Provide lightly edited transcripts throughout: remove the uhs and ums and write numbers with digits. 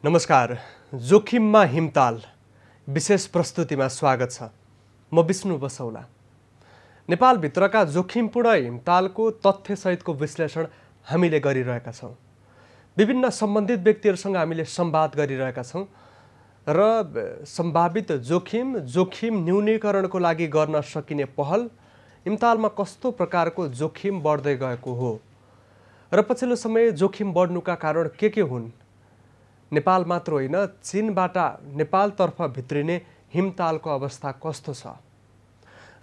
नमस्कार। जोखिममा हिमताल विशेष प्रस्तुतिमा स्वागत छ। म विष्णु बसौला। नेपालभित्रका जोखिमपूर्ण हिमतालको तथ्यसहितको विश्लेषण हामीले गरिरहेका छौँ। विभिन्न सम्बन्धित व्यक्तिहरूसँग हामीले संवाद गरिरहेका छौँ र सम्भावित जोखिम न्यूनीकरणको लागि गर्न सकिने पहल, हिमतालमा कस्तो प्रकारको जोखिम बढ्दै गएको हो र पछिल्लो समय जोखिम बढ्नुका कारण के हुन्, नेपाल मात्र होइन चीनबाट नेपालतर्फ भित्रिने हिमतालको अवस्था कस्तो छ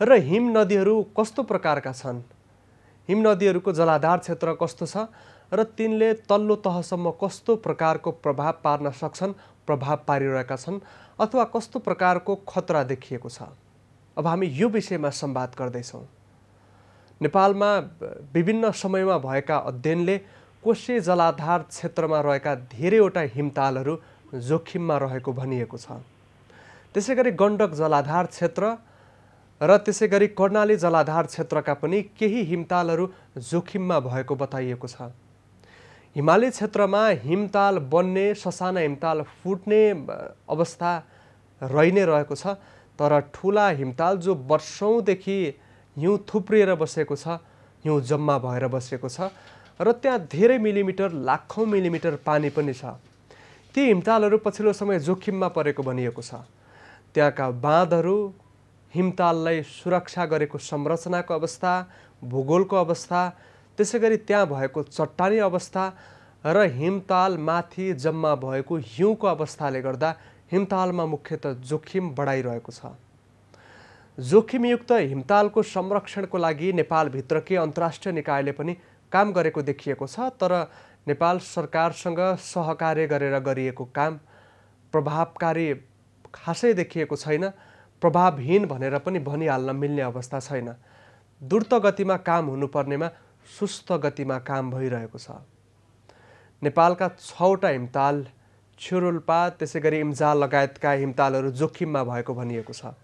र हिम नदीहरू कस्तो प्रकारका छन्, हिम नदीहरूको जलाधार क्षेत्र कस्तो छ र तिनले तल्लो तहसम्म कस्तो प्रकारको प्रभाव पार्न सक्छन्, प्रभाव पारिरहेका छन् अथवा कस्तो प्रकारको खतरा देखिएको छ। अब हामी यो विषयमा संवाद गर्दैछौँ। नेपालमा विभिन्न समयमा भएका अध्ययनले कोशी जलाधार क्षेत्रमा रहेका धेरैवटा हिमतालहरू जोखिममा रहेको भनिएको छ। त्यसैगरी गण्डक जलाधार क्षेत्र र त्यसैगरी कर्णाली जलाधार क्षेत्रका पनि केही हिमतालहरू जोखिममा भएको बताइएको छ। हिमाली क्षेत्रमा हिमताल बन्ने, ससाना हिमताल फुट्ने अवस्था रहि नै रहेको छ, तर ठुला हिमताल जो वर्षौँदेखि हिउँ थुप्रिएर बसेको छ, हिउँ जम्मा भएर बसेको छ र त्यहाँ धेरै मिलिमिटर, लाखौँ मिलिमिटर पानी पनि छ, ती हिमतालहरू पछिल्लो समय जोखिममा परेको भनिएको छ। त्यहाँका बाँधहरू, हिमताललाई सुरक्षा गरेको संरचनाको अवस्था, भूगोलको अवस्था, त्यसैगरी त्यहाँ भएको चट्टानी अवस्था र हिमताल माथि जम्मा भएको हिउँको अवस्थाले गर्दा हिमतालमा मुख्यतः जोखिम बढाइरहेको छ। जोखिमयुक्त हिमतालको संरक्षणको लागि नेपालभित्रकै अन्तर्राष्ट्रिय निकायले पनि काम गरेको देखिएको छ, तर नेपाल सरकारसँग सहकार्य गरेर गरिएको काम प्रभावकारी खासै देखिएको छैन। प्रभावहीन भनेर पनि भनिहाल्न मिल्ने अवस्था छैन। द्रुत गतिमा काम हुनुपर्नेमा सुस्त गतिमा काम भइरहेको छ। नेपालका 6वटा हिमताल, छ्योरोल्पा, त्यसैगरी इम्जाल लगायतका हिमतालहरू जोखिममा भएको भनिएको छ।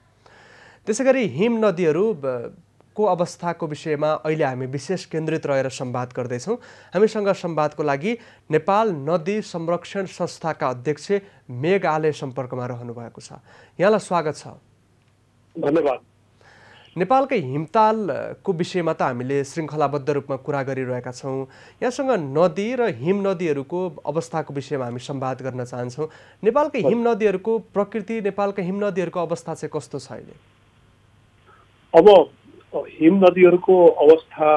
त्यसैगरी हिम नदीहरूको अवस्थाको विषयमा अहिले हामी विशेष केन्द्रित रहेर संवाद गर्दैछौँ। हामीसँग संवादको लागि नेपाल नदी संरक्षण संस्थाका अध्यक्ष मेघ आले सम्पर्कमा रहनु भएको छ। यहाँलाई स्वागत छ। धन्यवाद। नेपालकै हिमतालको विषयमा त हामीले श्रृङ्खलाबद्ध रूपमा कुरा गरिरहेका छौँ। यहाँसँग नदी र हिम नदीहरूको अवस्थाको विषयमा हामी संवाद गर्न चाहन्छौँ। नेपालकै हिम नदीहरूको प्रकृति, नेपालका हिम नदीहरूको अवस्था चाहिँ कस्तो छ अहिले? अब हिम नदीहरूको अवस्था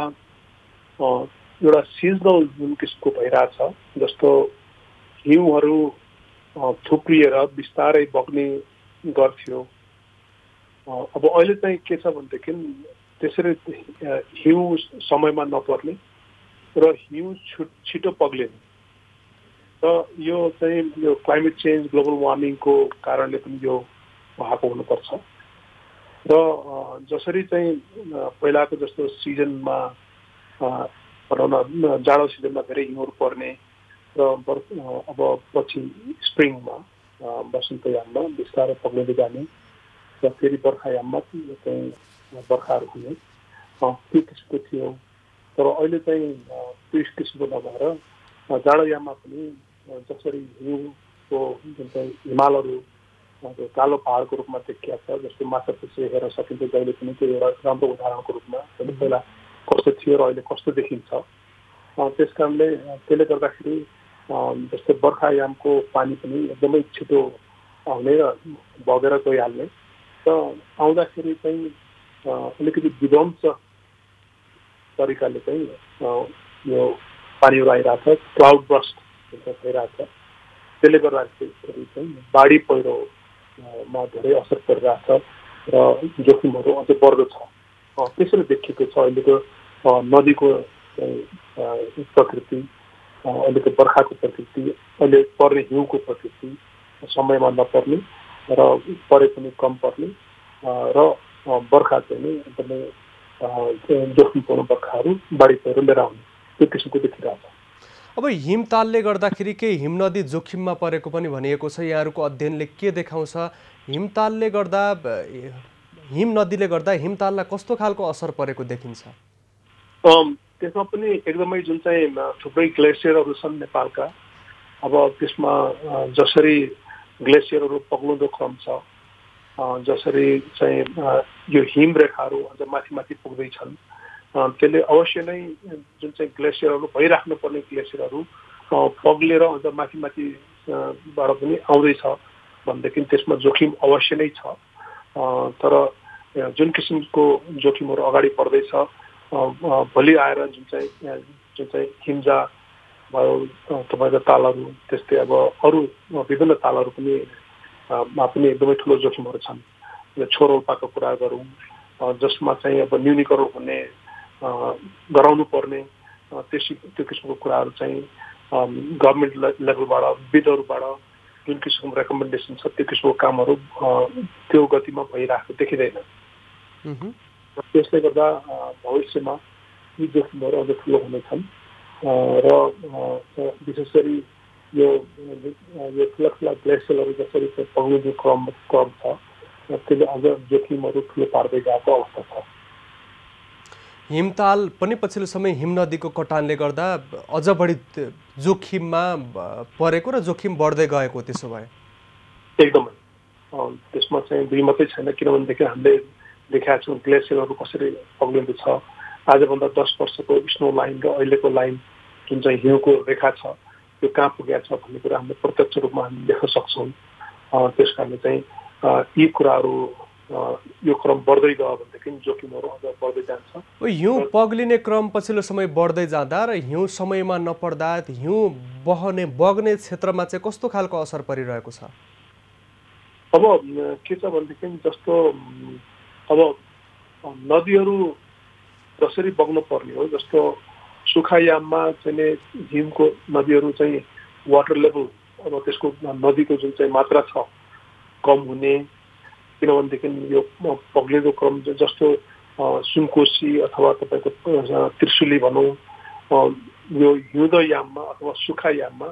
एउटा सिजनल जुन किसिमको भइरहेछ, जस्तो हिउँहरू थुप्रिएर बिस्तारै बग्ने गर्थ्यो। अब अहिले चाहिँ के छ भनेदेखि त्यसरी हिउँ समयमा नपर्ने र हिउँ छिटो पग्लिने र यो चाहिँ यो क्लाइमेट चेन्ज, ग्लोबल वार्मिङको कारणले पनि यो भएको हुनुपर्छ। र जसरी चाहिँ पहिलाको जस्तो सिजनमा भनौँ न जाडो सिजनमा धेरै हिउँहरू पर्ने र अब पछि स्प्रिङमा, वसन्तयाममा बिस्तारै पग्लिँदै जाने र फेरि बर्खायाममा चाहिँ बर्खाहरू हुने, त्यो किसिमको थियो। तर अहिले चाहिँ त्यो किसिमको नभएर जाडोयाममा पनि जसरी हिउँको जुन चाहिँ हिमालहरू कालो पहाडको रूपमा देखिया छ, जस्तो माछापुच्छ्रे हेर्न सकिन्छ जहिले पनि, त्यो एउटा राम्रो उदाहरणको रूपमा पहिला कस्तो थियो र अहिले कस्तो देखिन्छ। त्यस कारणले त्यसले गर्दाखेरि जस्तै बर्खायामको पानी पनि एकदमै छिटो आउने र बगेर गइहाल्ने र आउँदाखेरि चाहिँ अलिकति विध्वंस तरिकाले चाहिँ यो पानीहरू आइरहेछ, क्लाउड बर्स्ट भइरहेछ। त्यसले गर्दाखेरि चाहिँ बाढी पहिरोमा धेरै असर परिरहेछ र जोखिमहरू अझै बढ्दो छ। त्यसरी देखिएको छ अहिलेको नदीको प्रकृति, अहिलेको बर्खाको प्रकृति, अहिले पर्ने हिउँको प्रकृति, समयमा नपर्ने र परे पनि कम पर्ने र बर्खा चाहिँ एकदमै जोखिमपूर्ण बर्खाहरू, बाढी पहिरो लिएर आउने, त्यो किसिमको देखिरहेछ। अब हिमतालले गर्दाखेरि केही हिमनदी जोखिममा परेको पनि भनिएको छ। यहाँहरूको अध्ययनले के देखाउँछ? हिमतालले गर्दा, हिम नदीले गर्दा हिमताललाई कस्तो खालको असर परेको देखिन्छ? त्यसमा पनि एकदमै जुन चाहिँ थुप्रै ग्लेसियरहरू छन् नेपालका, अब त्यसमा जसरी ग्लेसियरहरू पग्लुँदो क्रम छ, जसरी चाहिँ यो हिमरेखाहरू अझ माथि माथि पुग्दैछन्, त्यसले अवश्य नै जुन चाहिँ ग्लेसियरहरू भइराख्नुपर्ने ग्लेसियरहरू पग्लेर अझ माथि माथिबाट पनि आउँदैछ भनेदेखि त्यसमा जोखिम अवश्य नै छ। तर जुन किसिमको जोखिमहरू अगाडि बढ्दैछ, भोलि आएर जुन चाहिँ हिम्जा भयो, तपाईँको तालहरू, त्यस्तै अब अरू विभिन्न तालहरू पनि एकदमै ठुलो जोखिमहरू छन्। छोरोल्पाको कुरा गरौँ, जसमा चाहिँ अब न्यूनीकरण हुने गराउनु पर्ने त्यो किसिमको कुराहरू चाहिँ गभर्मेन्ट लेभलबाट, विदहरूबाट जुन किसिमको रेकमेन्डेसन छ त्यो किसिमको कामहरू त्यो गतिमा भइरहेको देखिँदैन। त्यसले गर्दा भविष्यमा यी जोखिमहरू अझ ठुलो हुनेछन् र विशेष गरी यो ठुला ठुला ग्लेसियरहरू जसरी पग्लिने क्रम छ त्यसले अझ जोखिमहरू ठुलो पार्दै गएको अवस्था छ। हिमताल पनि पछिल्लो समय हिम नदीको कटानले गर्दा अझ बढी जोखिममा परेको र जोखिम बढ्दै गएको, त्यसो भए एकदमै त्यसमा चाहिँ दुई मात्रै छैन, किनभनेदेखि हामीले देखाएको छौँ ग्लेसियरहरू कसरी पग्लिँदैछ। आजभन्दा 10 वर्षको स्नो लाइन र अहिलेको लाइन जुन चाहिँ हिउँको रेखा छ त्यो कहाँ पुगेको छ भन्ने कुरा हामीले प्रत्यक्ष रूपमा हामी देख्न सक्छौँ। त्यस कारणले चाहिँ यी कुराहरू यो क्रम बढ्दै गयो भनेदेखि जोखिमहरू अझ बढ्दै जान्छ। हिउँ पग्लिने क्रम पछिल्लो समय बढ्दै जाँदा र हिउँ समयमा नपर्दा हिउँ बग्ने क्षेत्रमा चाहिँ कस्तो खालको असर परिरहेको छ? अब के छ भनेदेखि जस्तो अब नदीहरू जसरी बग्न पर्ने हो, जस्तो सुखायाममा चाहिँ हिमको नदीहरू चाहिँ वाटर लेभल अब त्यसको नदीको जुन चाहिँ मात्रा छ कम हुने, किनभनेदेखि यो पग्लिँदो क्रम जस्तो सुनकोशी अथवा तपाईँको त्रिशुली भनौँ, यो हिउँदयाममा अथवा सुखायाममा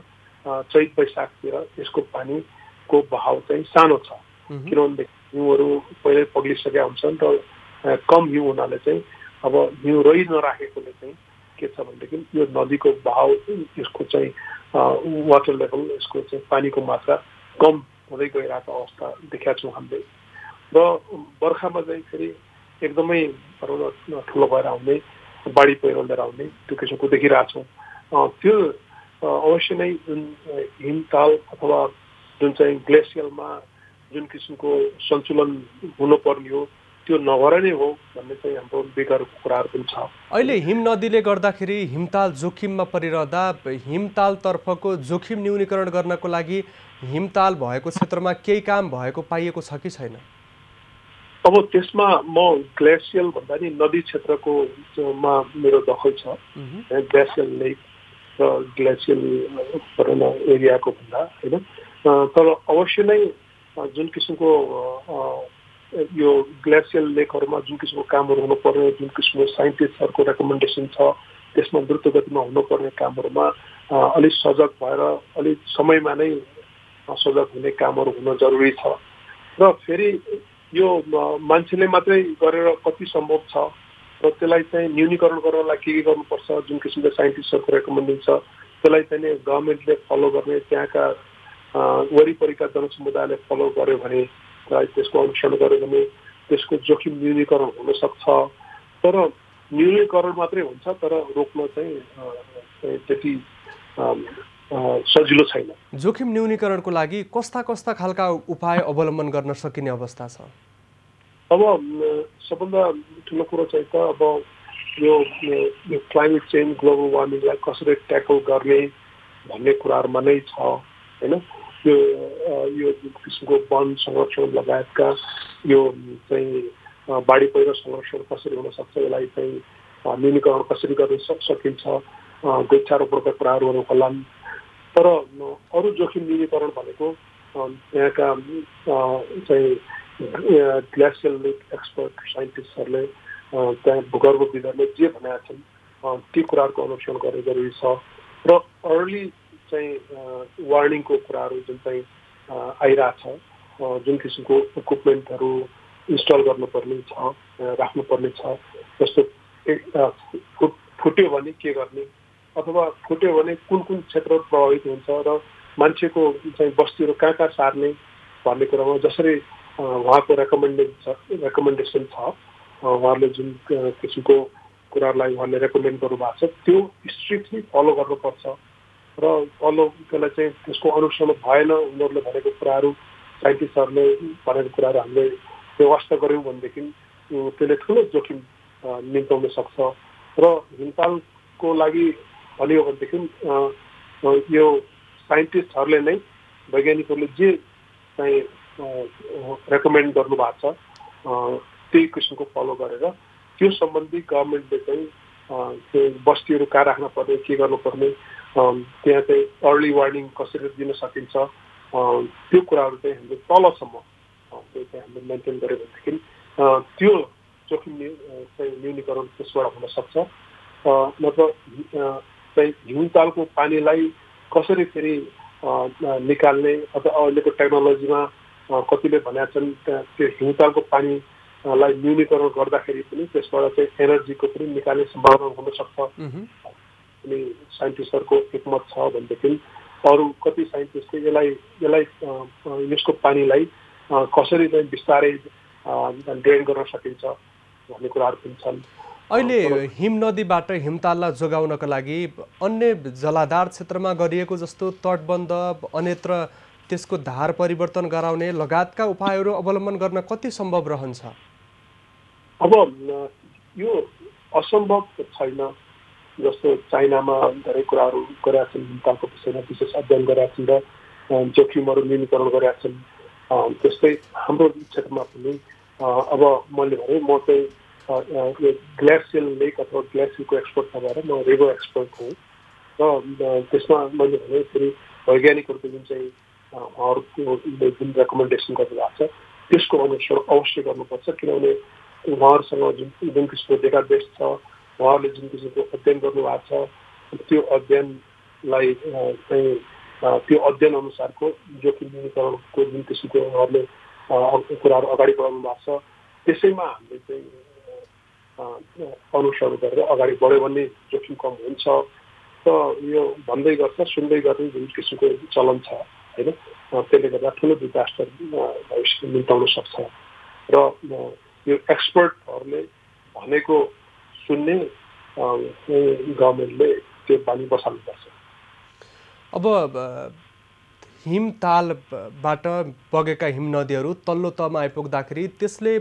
चैत वैशाखतिर यसको पानीको बहाव चाहिँ सानो छ, किनभनेदेखि हिउँहरू पहिल्यै पग्लिसकेका हुन्छन् र कम हिउँ हुनाले चाहिँ अब हिउँ रहि नराखेकोले चाहिँ के छ भनेदेखि यो नदीको बहाव, यसको चाहिँ वाटर लेभल, यसको चाहिँ पानीको मात्रा कम हुँदै गइरहेको अवस्था देखाएको छौँ हामीले। र बर्खामा चाहिँ फेरि एकदमै ठुलो भएर आउने, बाढी पहिरो लिएर आउने त्यो किसिमको देखिरहेछौँ। त्यो अवश्य नै जुन हिमताल अथवा जुन चाहिँ ग्लेसियरमा जुन किसिमको सन्तुलन हुनुपर्ने हो त्यो नभएर नै हो भन्ने चाहिँ हाम्रो विगतको कुराहरू पनि छ। अहिले हिम नदीले गर्दाखेरि हिमताल जोखिममा परिरहँदा हिमतालतर्फको जोखिम न्यूनीकरण गर्नको लागि हिमताल भएको क्षेत्रमा केही काम भएको पाइएको छ कि छैन? अब त्यसमा म ग्लेसियल भन्दा नि नदी क्षेत्रको मा मेरो दखल छ। ग्लेसियल लेक र ग्लेसियल एरियाको भन्दा होइन, तर अवश्य नै जुन किसिमको यो ग्लेसियल लेकहरूमा जुन किसिमको कामहरू हुनुपर्ने, जुन किसिमको साइन्टिस्टहरूको रेकमेन्डेसन छ त्यसमा द्रुत गतिमा हुनुपर्ने कामहरूमा अलिक सजग भएर अलिक समयमा नै सजग हुने कामहरू हुन जरुरी छ। र फेरि यो मान्छेले मात्रै गरेर कति सम्भव छ र त्यसलाई चाहिँ न्यूनीकरण गर्नलाई के गर्नुपर्छ, जुन किसिमको साइन्टिस्टहरूको रेकमेन्डेसन छ त्यसलाई चाहिँ गभर्मेन्टले फलो गर्ने, त्यहाँका वरिपरिका जनसमुदायले फलो गर्यो भने, त्यसको अनुसरण गर्यो भने त्यसको जोखिम न्यूनीकरण हुन सक्छ। तर न्यूनीकरण मात्रै हुन्छ, तर रोक्न चाहिँ त्यति सजिलो छैन। जोखिम न्यूनीकरणको लागि कस्ता कस्ता खालका उपाय अवलम्बन गर्न सकिने अवस्था छ? अब सबभन्दा ठुलो कुरो चाहिँ त अब यो क्लाइमेट चेन्ज, ग्लोबल वार्मिङलाई कसरी ट्याकल गर्ने भन्ने कुराहरूमा नै छ होइन। यो जुन किसिमको वन संरक्षण लगायतका यो चाहिँ बाढी पहिरो संरक्षण कसरी हुन सक्छ, यसलाई चाहिँ न्यूनीकरण कसरी गर्न सकिन्छ, वृक्षारोपणका कुराहरू होलान्। तर अरू जोखिम न्यूनीकरण भनेको त्यहाँका चाहिँ ग्लेसियल लेक एक्सपर्ट साइन्टिस्टहरूले त्यहाँ भूगर्भविदहरूले जे भनेका छन् ती कुराहरूको अनुसरण गर्ने जरुरी छ। र अर्ली चाहिँ वार्निङको कुराहरू जुन चाहिँ आइरहेछ, जुन किसिमको इक्विपमेन्टहरू इन्स्टल गर्नुपर्ने छ, राख्नुपर्ने छ, जस्तो फुट्यो भने के गर्ने, अथवा फुट्यो भने कुन कुन क्षेत्र प्रभावित हुन्छ र मान्छेको चाहिँ बस्तीहरू कहाँ कहाँ सार्ने भन्ने कुरामा जसरी उहाँको रेकमेन्डेसन छ उहाँहरूले जुन किसिमको कुराहरूलाई उहाँले रेकमेन्ड गर्नुभएको छ त्यो स्ट्रिक्टली फलो गर्नुपर्छ र त्यसलाई चाहिँ त्यसको अनुसरण भएन उनीहरूले भनेको कुराहरू साइन्टिस्टहरूले भनेको कुराहरू हामीले व्यवस्था गऱ्यौँ भनेदेखि त्यसले ठुलो जोखिम निम्ताउन सक्छ र हिमतालको लागि भनियो भनेदेखि यो साइन्टिस्टहरूले नै वैज्ञानिकहरूले जे चाहिँ रेकमेन्ड गर्नुभएको छ त्यही किसिमको फलो गरेर त्यो सम्बन्धी गभर्मेन्टले चाहिँ त्यो बस्तीहरू कहाँ राख्न पर्ने के गर्नुपर्ने त्यहाँ चाहिँ अर्ली वार्निङ कसरी दिन सकिन्छ त्यो कुराहरू चाहिँ हामीले तलसम्म त्यो चाहिँ हामीले मेन्टेन गऱ्यो भनेदेखि त्यो जोखिम चाहिँ न्यूनीकरण त्यसबाट हुन सक्छ नत्र चाहिँ हिमतालको पानीलाई कसरी फेरि निकाल्ने अथवा अहिलेको टेक्नोलोजीमा कतिले भनेका छन् त्यो हिमतालको पानीलाई न्यूनीकरण गर्दाखेरि पनि त्यसबाट चाहिँ एनर्जीको पनि निकाल्ने सम्भावना हुन सक्छ अनि साइन्टिस्टहरूको एकमत छ भनेदेखि अरू कति साइन्टिस्टले यसलाई यसको पानीलाई कसरी चाहिँ बिस्तारै ड्रेन गर्न सकिन्छ भन्ने कुराहरू पनि छन्। अहिले हिम नदीबाट हिमताललाई जोगाउनका लागि अन्य जलाधार क्षेत्रमा गरिएको जस्तो तटबन्ध अन्यत्र त्यसको धार परिवर्तन गराउने लगायतका उपायहरू अवलम्बन गर्न कति सम्भव रहन्छ? अब यो असम्भव छैन। जस्तो चाइनामा धेरै कुराहरू गरेका छन् हिमतालको विषयमा विशेष अध्ययन गरेका छन् र जोखिमहरू न्यूनीकरण गरेका छन्। त्यस्तै हाम्रो क्षेत्रमा पनि अब मैले भने म चाहिँ यो ग्लेसियल लेक अथवा ग्लेसियरको एक्सपर्ट नभएर म रिभर एक्सपर्ट हुँ र त्यसमा मैले भने फेरि वैज्ञानिकहरूको जुन चाहिँ उहाँहरूले जुन रेकमेन्डेसन गर्नुभएको छ त्यसको अनुसार अवश्य गर्नुपर्छ किनभने उहाँहरूसँग जुन किसिमको डेटाबेस छ उहाँहरूले जुन किसिमको अध्ययन गर्नुभएको छ त्यो अध्ययनलाई चाहिँ त्यो अध्ययन अनुसारको जोखिम न्यूनीकरणको जुन किसिमको उहाँहरूले कुराहरू अगाडि बढाउनु भएको छ त्यसैमा हामीले चाहिँ अनुसरण गरेर अगाडि बढ्यो भने जोखिम कम हुन्छ र यो भन्दै गर्छ सुन्दै गर्ने जुन किसिमको चलन छ होइन त्यसले गर्दा ठुलो डिजास्टर भविष्य निम्ताउन सक्छ र यो एक्सपर्टहरूले भनेको सुन्ने गभर्मेन्टले त्यो बानी बसाल्नुपर्छ। अब हिमतालबाट बगेका हिम नदीहरू तल्लो तहमा आइपुग्दाखेरि त्यसले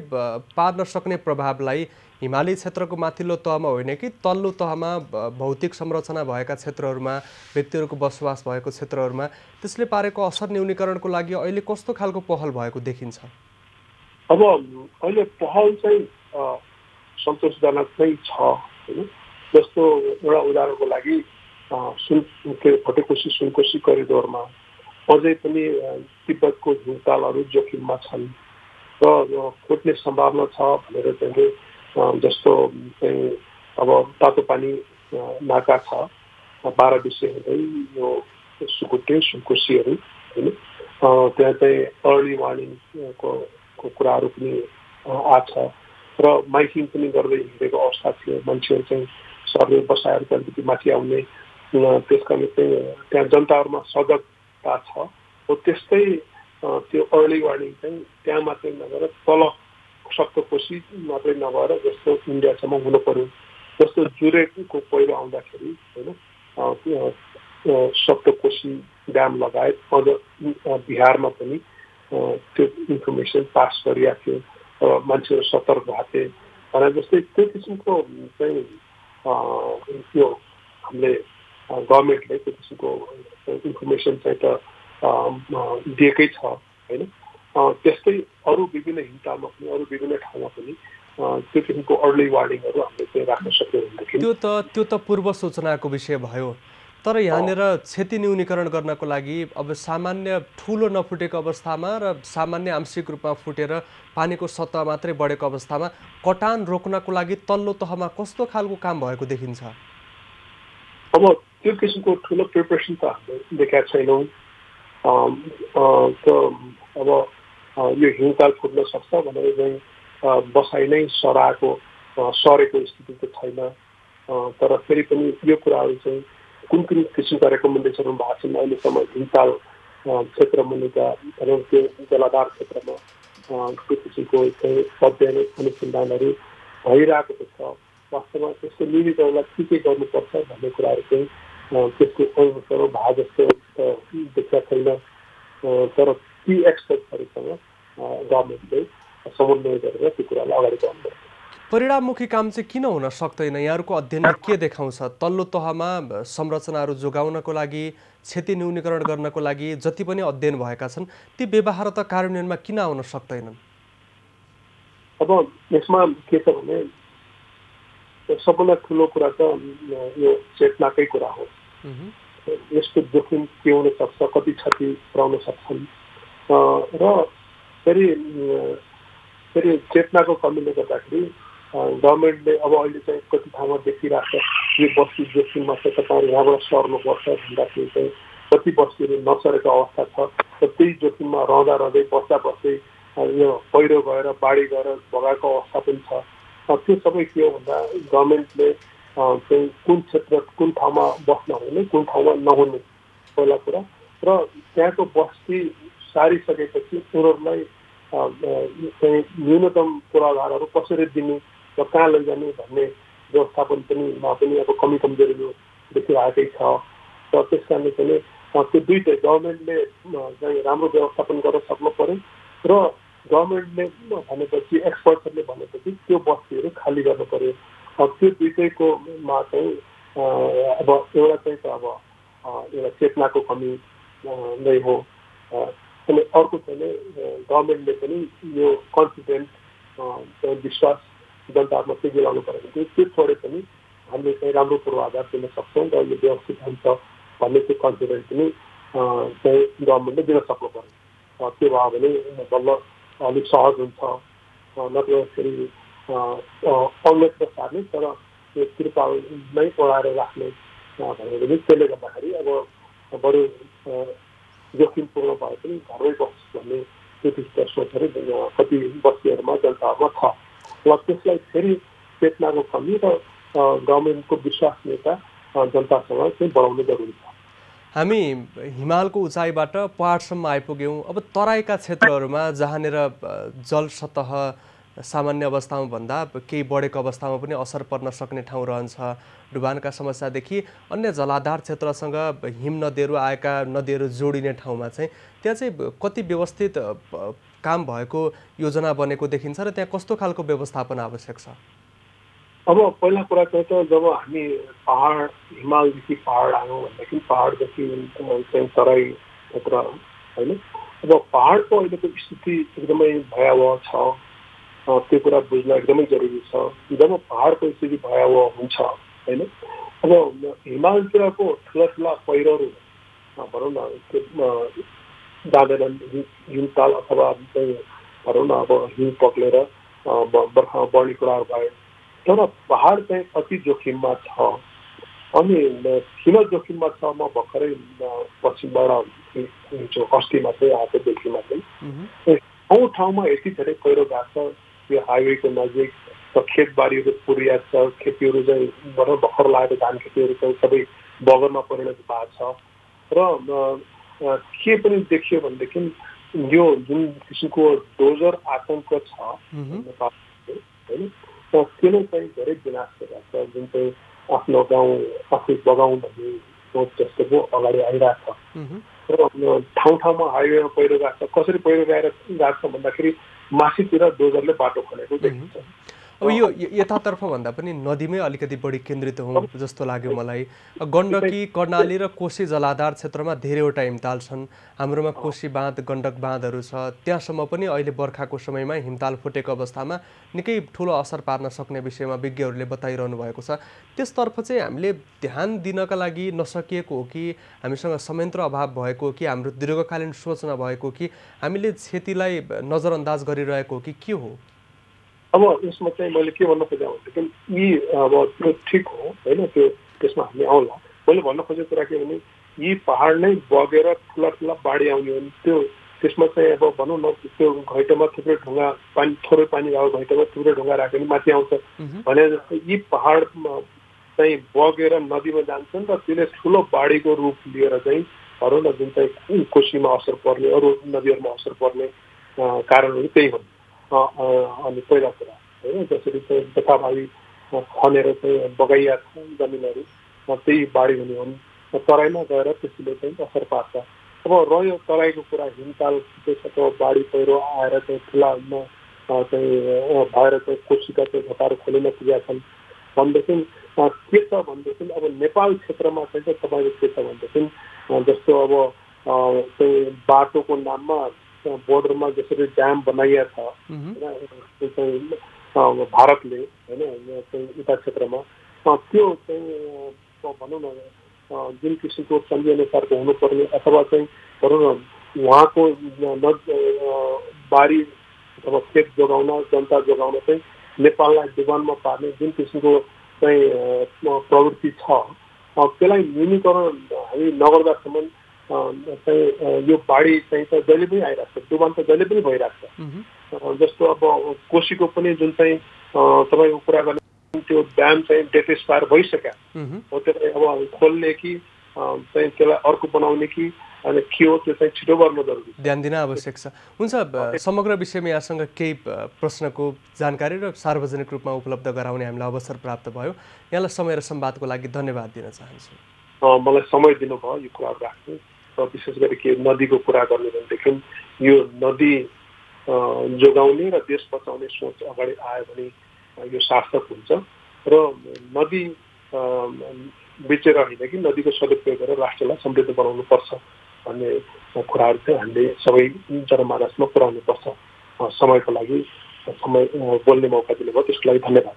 पार्न सक्ने प्रभावलाई हिमाली क्षेत्रको माथिल्लो तहमा होइन कि तल्लो तहमा भौतिक संरचना भएका क्षेत्रहरूमा व्यक्तिहरूको बसोबास भएको क्षेत्रहरूमा त्यसले पारेको असर न्यूनीकरणको लागि अहिले कस्तो खालको पहल भएको देखिन्छ? अब अहिले पहल चाहिँ सन्तोषजनक नै छ होइन। जस्तो एउटा उदाहरणको लागि भटेकोसी सुनकोशी करिडोरमा अझै पनि तिब्बतको हिमतालहरू जोखिममा छन् र फुट्ने सम्भावना छ भनेर चाहिँ जस्तो चाहिँ अब तातो पानी नाका छ 12 विषय हुँदै यो सुकुटे सुनकोशीहरू होइन त्यहाँ चाहिँ अर्ली वार्निङको कुराहरू पनि आछ र माइकिङ पनि गर्दै हिँडेको अवस्था थियो। मान्छेहरू चाहिँ सर्वे बसाएर अलिकति माथि आउने त्यस कारण चाहिँ त्यहाँ जनताहरूमा सजगता छ। हो त्यस्तै त्यो अर्ली वार्निङ चाहिँ त्यहाँ मात्रै नभएर तल सप्तकोशी मात्रै नभएर जस्तो इन्डियासम्म हुनु पर्यो। जस्तो जुरेको पहिरो आउँदाखेरि होइन सप्तकोशी ड्याम लगायत अझ बिहारमा पनि त्यो इन्फर्मेसन पास गरिएको थियो र मान्छेहरू सतर्क भएको थिए भने जस्तै त्यो किसिमको चाहिँ यो हामीले गभर्मेन्टले त्यो किसिमको इन्फर्मेसन चाहिँ त दिएकै छ होइन। त्यस्तै अरू विभिन्न हिमतालमा पनि अरू विभिन्न ठाउँमा पनि त्यो किसिमको अर्ली वार्निङहरू हामीले चाहिँ राख्न सक्यौँ भनेदेखि त्यो त पूर्व सूचनाको विषय भयो। तर यहाँनिर क्षति न्यूनीकरण गर्नको लागि अब सामान्य ठुलो नफुटेको अवस्थामा र सामान्य आंशिक रूपमा फुटेर पानीको सतह मात्रै बढेको अवस्थामा कटान रोक्नको लागि तल्लो तहमा कस्तो खालको काम भएको देखिन्छ? अब त्यो किसिमको ठुलो प्रिपरेसन त हामीले देखेका छैनौँ। अब यो हिमताल फुट्न सक्छ भनेर चाहिँ बसाइ नै सरेको स्थिति त छैन। तर फेरि पनि यो कुराहरू चाहिँ कुन कुन किसिमका रेकमेन्डेसन भएको छन् अहिलेसम्म हिमताल क्षेत्र मुनिका त्यो जलाधार क्षेत्रमा त्यो किसिमको चाहिँ अध्ययन अनुसन्धानहरू भइरहेको छ। वास्तवमा त्यसको निरीक्षणलाई के गर्नुपर्छ भन्ने कुराहरू चाहिँ त्यसको अनुसार भए जस्तो देखिएको छैन। तर ती एक्सपर्टहरूसँग गभर्मेन्टले समन्वय गरेर त्यो कुरालाई अगाडि बढाउनुपर्छ। परिणाममुखी काम चाहिँ किन हुन सक्दैन? यहाँहरूको अध्ययनले के देखाउँछ? तल्लो तहमा संरचनाहरू जोगाउनको लागि, क्षति न्यूनीकरण गर्नको लागि जति पनि अध्ययन भएका छन् ती व्यवहार त कार्यान्वयनमा किन आउन सक्दैनन्? अब यसमा के छ भने सबभन्दा ठुलो कुरा त यो चेतनाकै कुरा हो। यसको जोखिम के हुन सक्छ, कति क्षति पुर्याउन सक्छन् र फेरि चेतनाको कमीले गर्दाखेरि गभर्मेन्टले अब अहिले चाहिँ कति ठाउँमा देखिरहेको छ यो बस्ती जोखिममा छ, तपाईँ यहाँबाट सर्नुपर्छ भन्दाखेरि चाहिँ कति बस्तीहरू नसरेको अवस्था छ र त्यही जोखिममा रहँदै बस्दै यो पहिरो गएर बाढी गएर भगाएको अवस्था पनि छ। त्यो सबै के हो भन्दा गभर्मेन्टले चाहिँ कुन क्षेत्र कुन ठाउँमा बस्न हुने कुन ठाउँमा नहुने पहिला कुरा, र त्यहाँको बस्ती सारिसकेपछि उनीहरूलाई चाहिँ न्यूनतम पूर्वाधारहरू कसरी दिने र कहाँ लैजाने भन्ने व्यवस्थापन पनि अब कमी कमजोरीहरू देखिरहेकै छ। र त्यस कारणले चाहिँ त्यो दुईटै गभर्मेन्टले चाहिँ राम्रो व्यवस्थापन गर्न सक्नु पर्यो र गभर्मेन्टले भनेपछि एक्सपर्टहरूले भनेपछि त्यो बस्तीहरू खाली गर्नु पर्यो। त्यो दुईटैकोमा चाहिँ अब एउटा चाहिँ अब एउटा चेतनाको कमी नै हो। अनि अर्को चाहिँ गभर्मेन्टले पनि यो कन्फिडेन्ट विश्वास जनतामा चाहिँ दिलाउनु पर्यो भने त्यो छोडे पनि हामीले चाहिँ राम्रो पूर्वाधार दिन सक्छौँ र यो व्यवस्थित हुन्छ भन्ने चाहिँ कन्फिडेन्स पनि चाहिँ गभर्मेन्टले दिन सक्नु पर्यो। त्यो भयो भने बल्ल अलिक सहज हुन्छ। नत्र फेरि अन्यत्र सार्ने तर त्यो त्रिपाल नै ओढाएर राख्ने भनेर पनि त्यसले गर्दाखेरि अब बरु जोखिमपूर्ण भए पनि घरमै बस् भन्ने त्यो सोचहरू कति बस्तीहरूमा जनताहरूमा छ। र त्यसलाई फेरि चेतनाको कमी र गभर्मेन्टको विश्वसनीयता जनतासँग चाहिँ बढाउनु जरुरी छ। हामी हिमालको उचाइबाट पहाडसम्म आइपुग्यौँ। अब तराईका क्षेत्रहरूमा जहाँनिर जल सतह सामान्य अवस्थामा भन्दा केही बढेको अवस्थामा पनि असर पर्न सक्ने ठाउँ रहन्छ। डुबानका समस्यादेखि अन्य जलाधार क्षेत्रसँग हिम नदीहरू आएका नदीहरू जोडिने ठाउँमा चाहिँ त्यहाँ चाहिँ कति व्यवस्थित काम भएको योजना बनेको देखिन्छ र त्यहाँ कस्तो खालको व्यवस्थापन आवश्यक छ? अब पहिला कुरा चाहिँ त जब हामी पहाड हिमालदेखि पहाड आयौँ भनेदेखि पहाडदेखि चाहिँ तराई क्षेत्र होइन। अब पहाडको अहिलेको स्थिति एकदमै भयावह छ। त्यो कुरा बुझ्न एकदमै जरुरी छ। जब पहाडको स्थिति भयावह हुन्छ होइन, अब हिमालतिरको ठुला पहिरोहरू भनौँ न दाँदेनन् हिमताल अथवा चाहिँ भनौँ न अब हिम पक्लेर बर्खामा बढ्ने कुराहरू भयो। तर पहाड चाहिँ अति जोखिममा छ। अनि किन जोखिममा छ म भर्खरै पश्चिमबाट अस्ति मात्रै आएको देखिमा चाहिँ ठाउँमा यति धेरै पहिरो गएको छ। यो हाइवेको नजिक खेतबारीहरू पुरिया छ। खेतीहरू चाहिँ भर्खर लागेको धान खेतीहरू चाहिँ सबै बगरमा परिणत भएको छ। र के पनि देखियो भनेदेखि यो जुन किसिमको डोजर आतंक छ होइन, त्यसले चाहिँ धेरै विनाश गरिरहेको छ। जुन चाहिँ आफ्नो गाउँ आफै बगाउँ भन्ने सोच जस्तोको अगाडि आइरहेको छ। र ठाउँमा हाइवेमा पहिरो गएको छ। कसरी पहिरो गएको छ भन्दाखेरि माथितिर डोजरले बाटो खनेको देखिन्छ। अब यो यतातर्फ भन्दा पनि नदीमै अलिकति बढी केन्द्रित हौँ जस्तो लाग्यो मलाई। गण्डकी, कर्णाली र कोशी जलाधार क्षेत्रमा धेरैवटा हिमताल छन्। हाम्रोमा कोशी बाँध, गण्डक बाँधहरू छ। त्यहाँसम्म पनि अहिले बर्खाको समयमा हिमताल फुटेको अवस्थामा निकै ठुलो असर पार्न सक्ने विषयमा विज्ञहरूले बताइरहनु भएको छ। त्यसतर्फ चाहिँ हामीले ध्यान दिनका लागि नसकिएको हो कि हामीसँग संयन्त्र अभाव भएको हो कि हाम्रो दीर्घकालीन सोच नभएको कि हामीले क्षतिलाई नजरअन्दाज गरिरहेको हो कि के हो? अब यसमा चाहिँ मैले के भन्न खोजेँ भनेदेखि यी अब त्यो ठिक हो होइन, त्यो त्यसमा हामी आउँला। मैले भन्न खोजेको कुरा के भने यी पहाड नै बगेर ठुला बाढी आउने हो भने त्यसमा चाहिँ अब भनौँ न त्यो घैटोमा थुप्रै ढुङ्गा पानी थोरै पानी भएको घैटोमा थुप्रै ढुङ्गा राख्यो भने माथि आउँछ भने जस्तो यी पहाड चाहिँ बगेर नदीमा जान्छन् र त्यसले ठुलो बाढीको रूप लिएर चाहिँ भनौँ न जुन चाहिँ कोशीमा असर पर्ने अरू नदीहरूमा असर पर्ने कारणहरू त्यही हुन्। अनि पहिला कुरा होइन, जसरी चाहिँ जथाभावी खनेर चाहिँ बगाइया जमिनहरू त्यही बाढी हुने हुन्, तराईमा गएर त्यसले चाहिँ असर पार्छ। अब रह्यो तराईको कुरा, हिमताल अथवा बाढी पहिरो आएर चाहिँ ठुला चाहिँ भएर चाहिँ कोशीका चाहिँ घटाहरू खोलिन पुगेका छन् भनेदेखि के छ भनेदेखि अब नेपाल क्षेत्रमा चाहिँ तपाईँले के छ भनेदेखि जस्तो अब चाहिँ बाटोको नाममा बोर्डरमा जसरी ड्याम बनाइएको छ चाहिँ भारतले होइन उता क्षेत्रमा त्यो चाहिँ भनौँ न जुन किसिमको सन्धि अनुसारको हुनुपर्ने अथवा चाहिँ भनौँ न उहाँको बारी अथवा खेत जोगाउन जनता जोगाउन चाहिँ नेपाललाई डुबानमा पार्ने जुन किसिमको चाहिँ प्रवृत्ति छ त्यसलाई न्यूनीकरण हामी नगर्दासम्म चाहिँ यो बाढी चाहिँ जहिले पनि आइरहेको छ, डुबान त जहिले पनि भइरहेको छ। जस्तो अब कोशीको पनि जुन चाहिँ तपाईँको कुरा गर्ने त्यो ड्याम चाहिँ डेट एक्सपायर भइसक्यो हो, त्यसलाई अब खोल्ने कि चाहिँ त्यसलाई अर्को बनाउने कि अनि के हो त्यो चाहिँ छिटो गर्नु जरुरी, ध्यान दिन आवश्यक छ। हुन्छ, समग्र विषयमा यहाँसँग केही प्रश्नको जानकारी र सार्वजनिक रूपमा उपलब्ध गराउने हामीलाई अवसर प्राप्त भयो। यहाँलाई समय र संवादको लागि धन्यवाद दिन चाहन्छु। मलाई समय दिनुभयो यो कुराहरू राख्नु र विशेष गरी के नदीको कुरा गर्ने भनेदेखि यो नदी जोगाउने र देश बचाउने सोच अगाडि आयो भने यो सार्थक हुन्छ र नदी बेचेर होइन कि नदीको सदुपयोग गरेर राष्ट्रलाई समृद्ध बनाउनु पर्छ भन्ने कुराहरू चाहिँ हामीले सबै जनमानसमा पुर्याउनुपर्छ। समयको लागि समय बोल्ने मौका दिनुभयो त्यसको लागि धन्यवाद।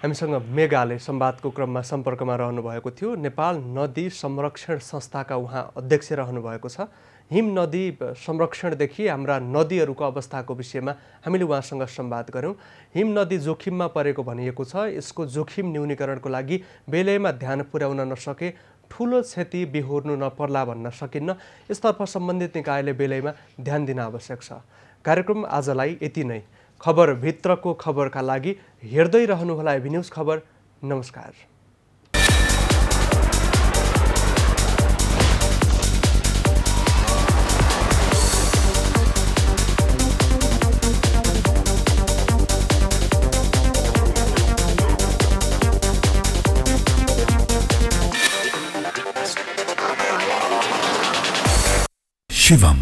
हामीसँग मेगाले संवादको क्रममा सम्पर्कमा रहनुभएको थियो। नेपाल नदी संरक्षण संस्थाका उहाँ अध्यक्ष रहनुभएको छ। हिम नदी संरक्षणदेखि हाम्रा नदीहरूको अवस्थाको विषयमा हामीले उहाँसँग संवाद गऱ्यौँ। हिम नदी जोखिममा परेको भनिएको छ। यसको जोखिम न्यूनीकरणको लागि बेलैमा ध्यान पुर्याउन नसके ठुलो क्षति बिहोर्नु नपर्ला भन्न सकिन्न। यसतर्फ सम्बन्धित निकायले बेलैमा ध्यान दिन आवश्यक छ। कार्यक्रम आजलाई यति नै। खबरभित्रको खबरका लागि हेर्दै रहनुहोला एबी न्यूज खबर। नमस्कार। शिवम